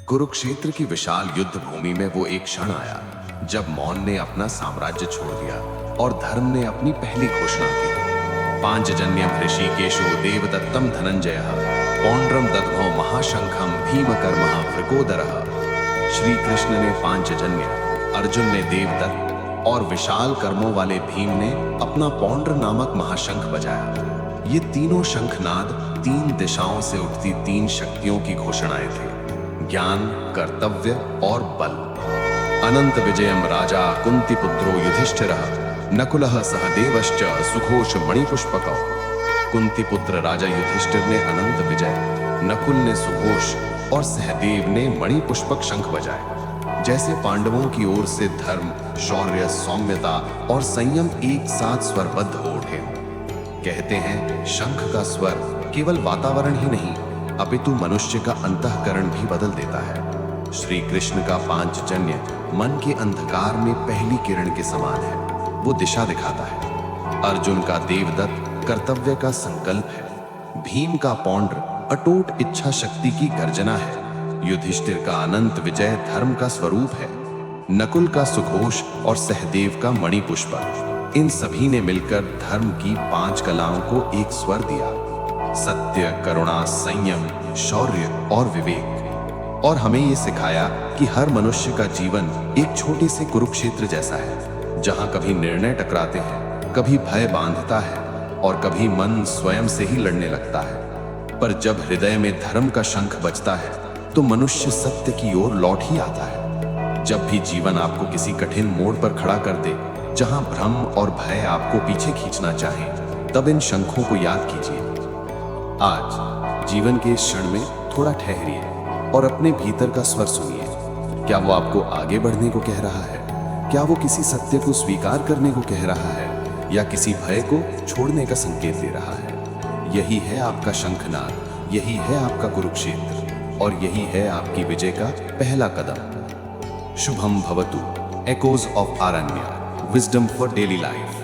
कुरुक्षेत्र की विशाल युद्ध भूमि में वो एक क्षण आया जब मौन ने अपना साम्राज्य छोड़ दिया और धर्म ने अपनी पहली घोषणा की। पांचजन्यम ऋषिकेशो देवदत्तम धनंजयः पौंड्रम दद्मो महाशंखम भीमकर्मः वृकोदरः। श्री कृष्ण ने पांचजन्य, अर्जुन ने देवदत्त और विशाल कर्मों वाले भीम ने अपना पौंड्र नामक महाशंख बजाया। ये तीनों शंखनाद तीन दिशाओं से उठती तीन शक्तियों की घोषणाएं थे, ज्ञान, कर्तव्य और बल। अनंत विजयम राजा कुंती पुत्रो युधिष्ठिरः नकुलः सहदेवश्च सुघोष मणिपुष्पकौ। कुंती पुत्र राजा युधिष्ठिर ने अनंत विजय, नकुल ने सुघोष और सहदेव ने मणिपुष्पक शंख बजाए। जैसे पांडवों की ओर से धर्म, शौर्य, सौम्यता और संयम एक साथ स्वरबद्ध हो उठे। कहते हैं शंख का स्वर केवल वातावरण ही नहीं अपितु मनुष्य का अंतःकरण भी बदल देता है। श्री कृष्ण का पांचजन्य मन के अंधकार में पहली किरण के समान है, वो दिशा दिखाता है। अर्जुन का देवदत्त कर्तव्य का संकल्प है। भीम का पौंड्र अटूट इच्छा शक्ति की गर्जना है। युधिष्ठिर का अनंत विजय धर्म का स्वरूप है। नकुल का सुघोष और सहदेव का मणिपुष्पक, इन सभी ने मिलकर धर्म की पांच कलाओं को एक स्वर दिया, सत्य, करुणा, संयम, शौर्य और विवेक। और हमें ये सिखाया कि हर मनुष्य का जीवन एक छोटे से कुरुक्षेत्र जैसा है, जहां कभी निर्णय टकराते हैं, कभी भय बांधता है और कभी मन स्वयं से ही लड़ने लगता है। पर जब हृदय में धर्म का शंख बजता है तो मनुष्य सत्य की ओर लौट ही आता है। जब भी जीवन आपको किसी कठिन मोड़ पर खड़ा कर दे, जहां भ्रम और भय आपको पीछे खींचना चाहे, तब इन शंखों को याद कीजिए। आज जीवन के इस क्षण में थोड़ा ठहरिए और अपने भीतर का स्वर सुनिए। क्या वो आपको आगे बढ़ने को कह रहा है? क्या वो किसी सत्य को स्वीकार करने को कह रहा है या किसी भय को छोड़ने का संकेत दे रहा है? यही है आपका शंखनाद, यही है आपका कुरुक्षेत्र और यही है आपकी विजय का पहला कदम। शुभम भवतु। Echoes of Aranya, wisdom for daily life.